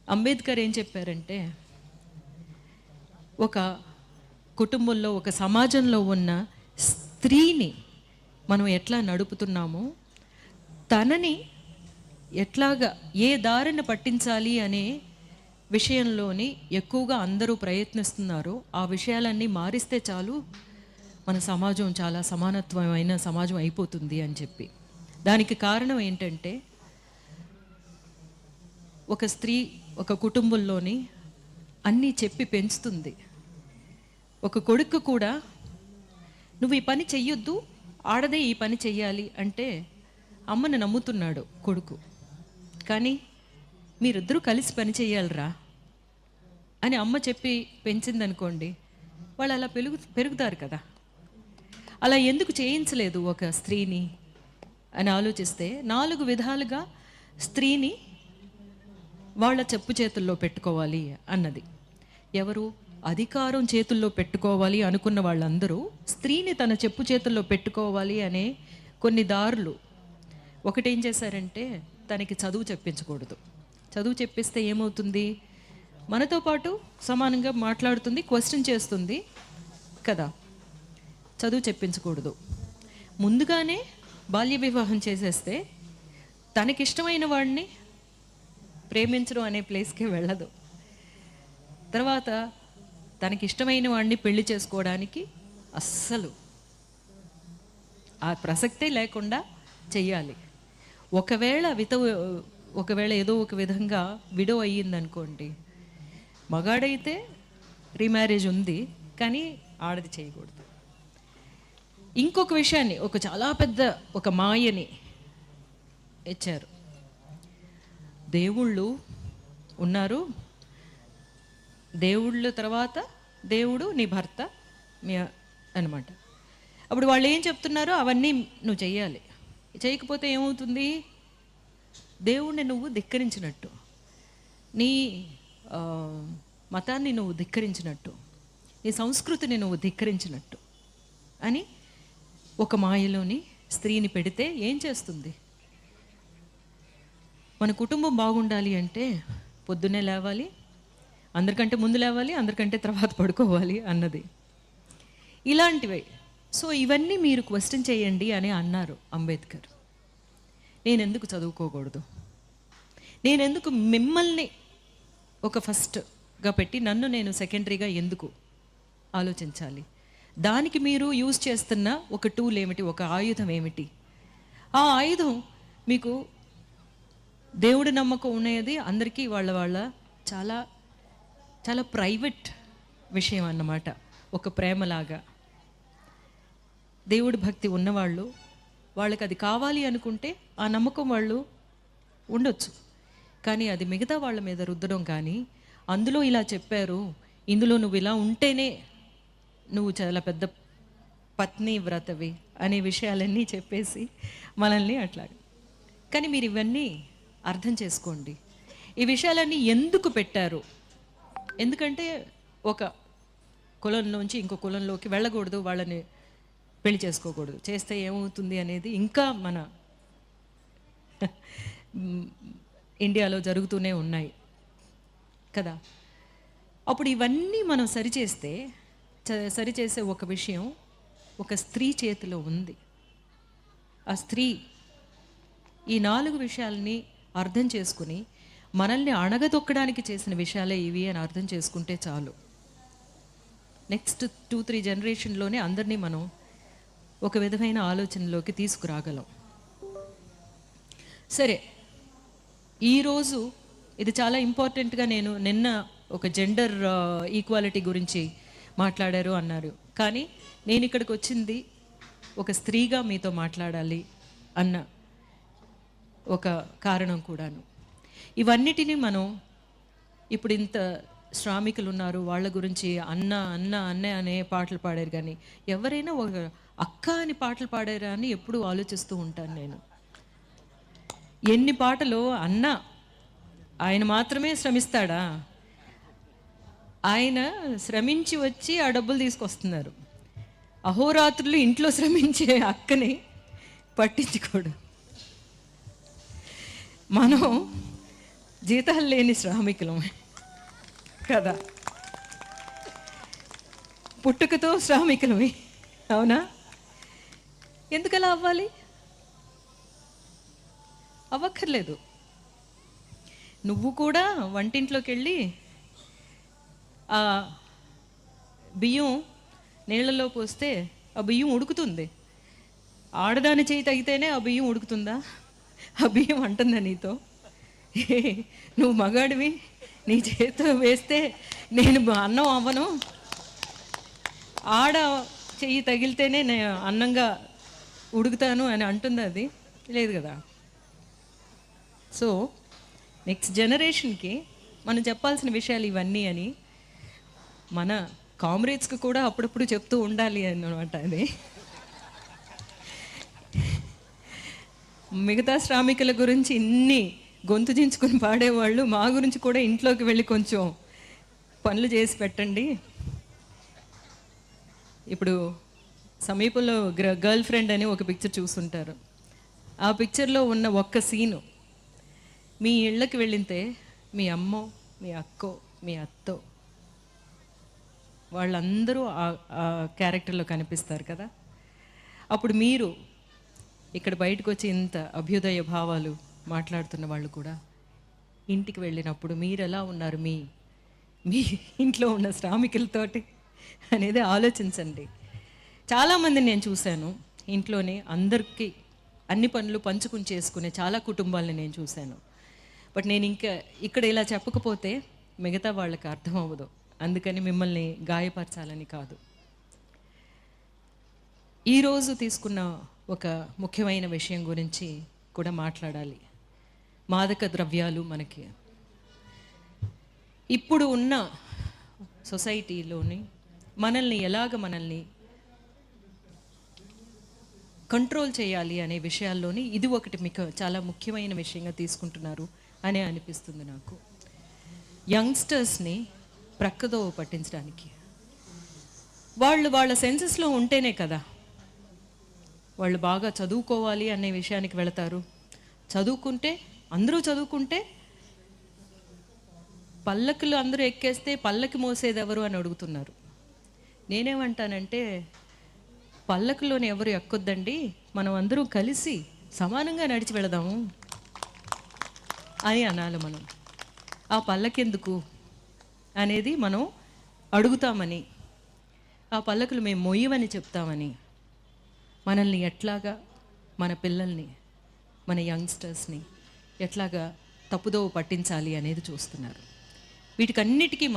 అంబేద్కర్ ఏం చెప్పారంటే, ఒక కుటుంబంలో, ఒక సమాజంలో ఉన్న స్త్రీని మనం ఎట్లా నడుపుతున్నామో, తనని ఎట్లాగా ఏ దారిని పట్టించాలి అనే విషయంలోని ఎక్కువగా అందరూ ప్రయత్నిస్తున్నారో ఆ విషయాలన్నీ మారిస్తే చాలు మన సమాజం చాలా సమానత్వమైన సమాజం అయిపోతుంది అని చెప్పి. దానికి కారణం ఏంటంటే, ఒక స్త్రీ ఒక కుటుంబంలోని అన్నీ చెప్పి పెంచుతుంది. ఒక కొడుకు కూడా నువ్వు ఈ పని చెయ్యొద్దు, ఆడదే ఈ పని చెయ్యాలి అంటే అమ్మని నమ్ముతున్నాడు కొడుకు. కానీ మీరిద్దరూ కలిసి పని చెయ్యాలరా అని అమ్మ చెప్పి పెంచిందనుకోండి, వాళ్ళు అలా పెరుగుతారు కదా. అలా ఎందుకు చేయించలేదు ఒక స్త్రీని అని ఆలోచిస్తే, 4 విధాలుగా స్త్రీని వాళ్ళ చెప్పు చేతుల్లో పెట్టుకోవాలి అన్నది. ఎవరు? అధికారం చేతుల్లో పెట్టుకోవాలి అనుకున్న వాళ్ళందరూ స్త్రీని తన చెప్పు చేతుల్లో పెట్టుకోవాలి అనే కొన్ని దారులు. ఒకటేం చేశారంటే, తనకి చదువు చెప్పించకూడదు. చదువు చెప్పిస్తే ఏమవుతుంది? మనతో పాటు సమానంగా మాట్లాడుతుంది, క్వశ్చన్ చేస్తుంది కదా. చదువు చెప్పించకూడదు. ముందుగానే బాల్య వివాహం చేసేస్తే తనకిష్టమైన వాడిని ప్రేమించడం అనే ప్లేస్కి వెళ్ళదు. తర్వాత తనకిష్టమైన వాడిని పెళ్లి చేసుకోవడానికి అస్సలు ఆ ప్రసక్తే లేకుండా చెయ్యాలి. ఒకవేళ ఏదో ఒక విధంగా విడో అయ్యిందనుకోండి, మగాడైతే రీమ్యారేజ్ ఉంది, కానీ ఆడది చేయకూడదు. ఇంకొక విషయాన్ని, ఒక చాలా పెద్ద ఒక మాయని ఇచ్చారు. దేవుళ్ళు ఉన్నారు, దేవుళ్ళ తర్వాత దేవుడు నీ భర్త అనమాట. అప్పుడు వాళ్ళు ఏం చెప్తున్నారో అవన్నీ నువ్వు చెయ్యాలి. చేయకపోతే ఏమవుతుంది? దేవుణ్ణి నువ్వు ధిక్కరించినట్టు, నీ మతాన్ని నువ్వు ధిక్కరించినట్టు, నీ సంస్కృతిని నువ్వు ధిక్కరించినట్టు అని ఒక మాయలోని స్త్రీని పెడితే ఏం చేస్తుంది? మన కుటుంబం బాగుండాలి అంటే పొద్దున్నే లేవాలి, అందరికంటే ముందు లేవాలి, అందరికంటే తర్వాత పడుకోవాలి అన్నది. ఇలాంటివి. సో ఇవన్నీ మీరు క్వశ్చన్ చేయండి అని అన్నారు అంబేద్కర్. నేనెందుకు చదువుకోకూడదు? నేనెందుకు మిమ్మల్ని ఒక ఫస్ట్గా పెట్టి నన్ను నేను సెకండరీగా ఎందుకు ఆలోచించాలి? దానికి మీరు యూజ్ చేస్తున్న ఒక టూల్ ఏమిటి? ఒక ఆయుధం ఏమిటి? ఆ ఆయుధం మీకు దేవుడి నమ్మకం ఉన్నది అందరికీ వాళ్ళ చాలా చాలా ప్రైవేట్ విషయం అన్నమాట. ఒక ప్రేమలాగా దేవుడి భక్తి ఉన్నవాళ్ళు, వాళ్ళకి అది కావాలి అనుకుంటే ఆ నమ్మకం వాళ్ళు ఉండొచ్చు. కానీ అది మిగతా వాళ్ళ మీద రుద్దడం కానీ, అందులో ఇలా చెప్పారు, ఇందులో నువ్వు ఇలా ఉంటేనే నువ్వు చాలా పెద్ద పత్ని వ్రతవి అనే విషయాలన్నీ చెప్పేసి మనల్ని అట్లా. కానీ మీరు ఇవన్నీ అర్థం చేసుకోండి. ఈ విషయాలన్నీ ఎందుకు పెట్టారు? ఎందుకంటే ఒక కులంలోంచి ఇంకో కులంలోకి వెళ్ళకూడదు, వాళ్ళని పెళ్లి చేసుకోకూడదు, చేస్తే ఏమవుతుంది అనేది ఇంకా మన ఇండియాలో జరుగుతూనే ఉన్నాయి కదా. అప్పుడు ఇవన్నీ మనం సరిచేసే ఒక విషయం ఒక స్త్రీ చేతిలో ఉంది. ఆ స్త్రీ ఈ 4 విషయాల్ని అర్థం చేసుకుని మనల్ని అణగదొక్కడానికి చేసిన విషయాలే ఇవి అని అర్థం చేసుకుంటే చాలు. నెక్స్ట్ 2-3 జనరేషన్లోనే అందరినీ మనం ఒక విధమైన ఆలోచనలోకి తీసుకురాగలం. సరే, ఈరోజు ఇది చాలా ఇంపార్టెంట్గా, నేను నిన్న ఒక జెండర్ ఈక్వాలిటీ గురించి మాట్లాడారు అన్నారు, కానీ నేను ఇక్కడికి వచ్చింది ఒక స్త్రీగా మీతో మాట్లాడాలి అన్న ఒక కారణం కూడాను. ఇవన్నిటినీ మనం ఇప్పుడు ఇంత శ్రామికులు ఉన్నారు, వాళ్ళ గురించి అన్న అన్న అన్నే అనే పాటలు పాడారు, కానీ ఎవరైనా ఒక అక్క అని పాటలు పాడారా అని ఎప్పుడు ఆలోచిస్తూ ఉంటాను నేను. ఎన్ని పాటలు అన్న, ఆయన మాత్రమే శ్రమిస్తాడా? ఆయన శ్రమించి వచ్చి ఆ డబ్బులు తీసుకొస్తున్నారు. అహోరాత్రులు ఇంట్లో శ్రమించే అక్కని పట్టించుకోడు. మనం జీతాలు లేని శ్రామికులం కదా, పుట్టుకతో శ్రామికులమే, అవునా? ఎందుకలా అవ్వాలి? అవ్వక్కర్లేదు. నువ్వు కూడా వంటింట్లోకి వెళ్ళి ఆ బియ్యం నీళ్ళలో పోస్తే ఆ బియ్యం ఉడుకుతుంది. ఆడదాని చేయి తగితేనే ఆ బియ్యం ఉడుకుతుందా? ఆ బియ్యం అంటుందా నీతో? నువ్వు మగాడివి, నీ చేతితో వేస్తే నేను అన్నం అవ్వను, ఆడ చెయ్యి తగిలితేనే నేను అన్నంగా ఉడుకుతాను అని అంటుంది అది? లేదు కదా. సో నెక్స్ట్ జనరేషన్కి మనం చెప్పాల్సిన విషయాలు ఇవన్నీ అని మన కామ్రేడ్స్కి కూడా అప్పుడప్పుడు చెప్తూ ఉండాలి అన్నమాట. అది మిగతా శ్రామికుల గురించి ఇన్ని గొంతు చించుకొని పాడేవాళ్ళు, మా గురించి కూడా ఇంట్లోకి వెళ్ళి కొంచెం పనులు చేసి పెట్టండి. ఇప్పుడు సమీపంలో గర్ల్ ఫ్రెండ్ అని ఒక పిక్చర్ చూస్తుంటారు. ఆ పిక్చర్లో ఉన్న ఒక్క సీను మీ ఇళ్ళకి వెళ్ళితే మీ అమ్మో, మీ అక్కో, మీ అత్తో వాళ్ళందరూ ఆ క్యారెక్టర్లో కనిపిస్తారు కదా. అప్పుడు మీరు ఇక్కడ బయటకు వచ్చి ఇంత అభ్యుదయ భావాలు మాట్లాడుతున్న వాళ్ళు కూడా ఇంటికి వెళ్ళినప్పుడు మీరు ఎలా ఉన్నారు మీ మీ ఇంట్లో ఉన్న శ్రామికులతోటి అనేది ఆలోచించండి. చాలామందిని నేను చూశాను, ఇంట్లోనే అందరికీ అన్ని పనులు పంచుకుని చేసుకునే చాలా కుటుంబాలని నేను చూశాను. బట్ నేను ఇంకా ఇక్కడ ఇలా చెప్పకపోతే మిగతా వాళ్ళకి అర్థం అవ్వదు. అందుకని మిమ్మల్ని గాయపరచాలని కాదు. ఈరోజు తీసుకున్న ఒక ముఖ్యమైన విషయం గురించి కూడా మాట్లాడాలి. మాదక ద్రవ్యాలు మనకి ఇప్పుడు ఉన్న సొసైటీలోని మనల్ని కంట్రోల్ చేయాలి అనే విషయాల్లోని ఇది ఒకటి మీకు చాలా ముఖ్యమైన విషయంగా తీసుకుంటున్నారు అనే అనిపిస్తుంది నాకు. యంగ్స్టర్స్ని ప్రక్కదో పట్టించడానికి వాళ్ళ సెన్సెస్లో ఉంటేనే కదా వాళ్ళు బాగా చదువుకోవాలి అనే విషయానికి వెళతారు. చదువుకుంటే అందరూ చదువుకుంటే పల్లకులు అందరూ ఎక్కేస్తే పల్లకి మోసేది ఎవరు అని అడుగుతున్నారు. నేనేమంటానంటే పల్లకులోని ఎవరు ఎక్కొద్దండి, మనం అందరూ కలిసి సమానంగా నడిచి వెళదాము అని అనాలి. మనం ఆ పల్లకెందుకు అనేది మనం అడుగుతామని, ఆ పల్లకులు మేము మొయ్యమని చెప్తామని మనల్ని ఎట్లాగా, మన పిల్లల్ని, మన యంగ్స్టర్స్ని ఎట్లాగా తప్పుదోవ పట్టించాలి అనేది చూస్తున్నారు. వీటికన్నిటికీ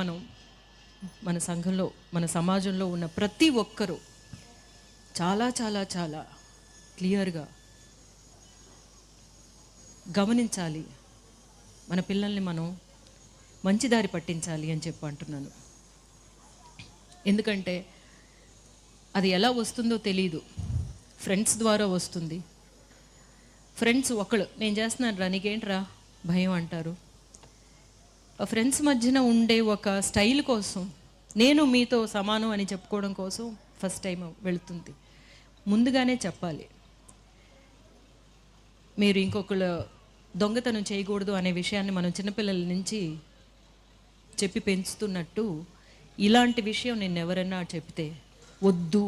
మన సంఘంలో, మన సమాజంలో ఉన్న ప్రతి ఒక్కరూ చాలా చాలా చాలా క్లియర్గా గమనించాలి. మన పిల్లల్ని మనం మంచి దారి పట్టించాలి అని చెప్పి అంటున్నాను. ఎందుకంటే అది ఎలా వస్తుందో తెలీదు. ఫ్రెండ్స్ ద్వారా వస్తుంది. ఫ్రెండ్స్ ఒకళ్ళు నేను చేస్తున్నాను రా, నీకేంట్రా భయం అంటారు. ఆ ఫ్రెండ్స్ మధ్యన ఉండే ఒక స్టైల్ కోసం, నేను మీతో సమానం అని చెప్పుకోవడం కోసం ఫస్ట్ టైం వెళుతుంది. ముందుగానే చెప్పాలి, మీరు ఇంకొకళ్ళు దొంగతనం చేయకూడదు అనే విషయాన్ని మనం చిన్నపిల్లల నుంచి చెప్పి పెంచుతున్నట్టు ఇలాంటి విషయం నేను ఎవరన్నా చెప్తే వద్దు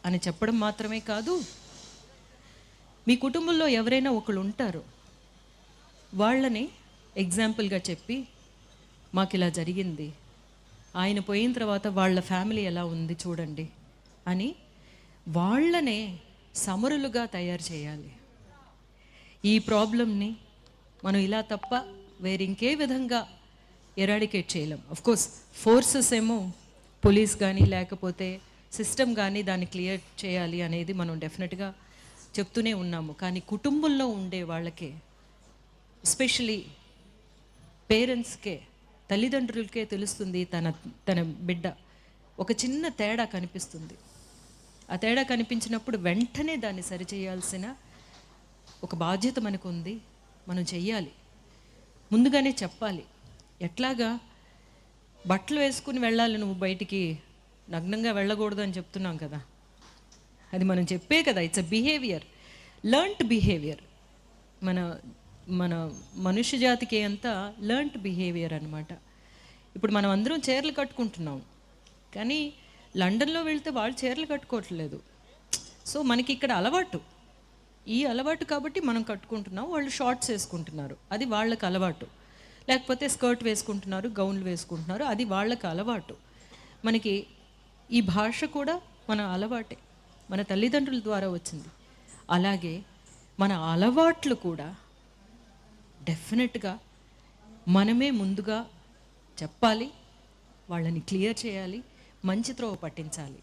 అని చెప్పడం మాత్రమే కాదు, మీ కుటుంబంలో ఎవరైనా ఒకళ్ళు ఉంటారు, వాళ్ళని ఎగ్జాంపుల్గా చెప్పి మాకు ఇలా జరిగింది, ఆయన పోయిన తర్వాత వాళ్ళ ఫ్యామిలీ ఎలా ఉంది చూడండి అని వాళ్ళనే సమరులుగా తయారు చేయాలి. ఈ ప్రాబ్లమ్ని మనం ఇలా తప్ప వేరింకే విధంగా ఎరాడికేట్ చేయలేం. అఫ్కోర్స్ ఫోర్సెస్ ఏమో పోలీస్ కానీ లేకపోతే సిస్టమ్ కానీ దాన్ని క్లియర్ చేయాలి అనేది మనం డెఫినెట్గా చెప్తూనే ఉన్నాము. కానీ కుటుంబంలో ఉండే వాళ్ళకే, ఎస్పెషలీ పేరెంట్స్కే, తల్లిదండ్రులకే తెలుస్తుంది తన బిడ్డ ఒక చిన్న తేడా కనిపిస్తుంది. ఆ తేడా కనిపించినప్పుడు వెంటనే దాన్ని సరిచేయాల్సిన ఒక బాధ్యత మనకు ఉంది. మనం చెయ్యాలి, ముందుగానే చెప్పాలి. ఎట్లాగా బట్టలు వేసుకుని వెళ్ళాలి, నువ్వు బయటికి నగ్నంగా వెళ్ళకూడదు అని చెప్తున్నాం కదా, అది మనం చెప్పే కదా. It's a behaviour, learned behaviour. మన మన మనుష్య జాతికి అంతా లెర్న్డ్ బిహేవియర్ అనమాట. ఇప్పుడు మనం అందరం చీరలు కట్టుకుంటున్నాం, కానీ లండన్లో వెళ్తే వాళ్ళు చీరలు కట్టుకోవట్లేదు. సో మనకి ఇక్కడ అలవాటు, ఈ అలవాటు కాబట్టి మనం కట్టుకుంటున్నాం, వాళ్ళు షార్ట్స్ వేసుకుంటున్నారు, అది వాళ్ళకి అలవాటు. లేకపోతే స్కర్ట్ వేసుకుంటున్నారు, గౌన్లు వేసుకుంటున్నారు, అది వాళ్ళకి అలవాటు. మనకి ఈ భాష కూడా మన అలవాటే, మన తల్లిదండ్రుల ద్వారా వచ్చింది. అలాగే మన అలవాట్లు కూడా డెఫినెట్గా మనమే ముందుగా చెప్పాలి, వాళ్ళని క్లియర్ చేయాలి, మంచి త్రోవ పట్టించాలి.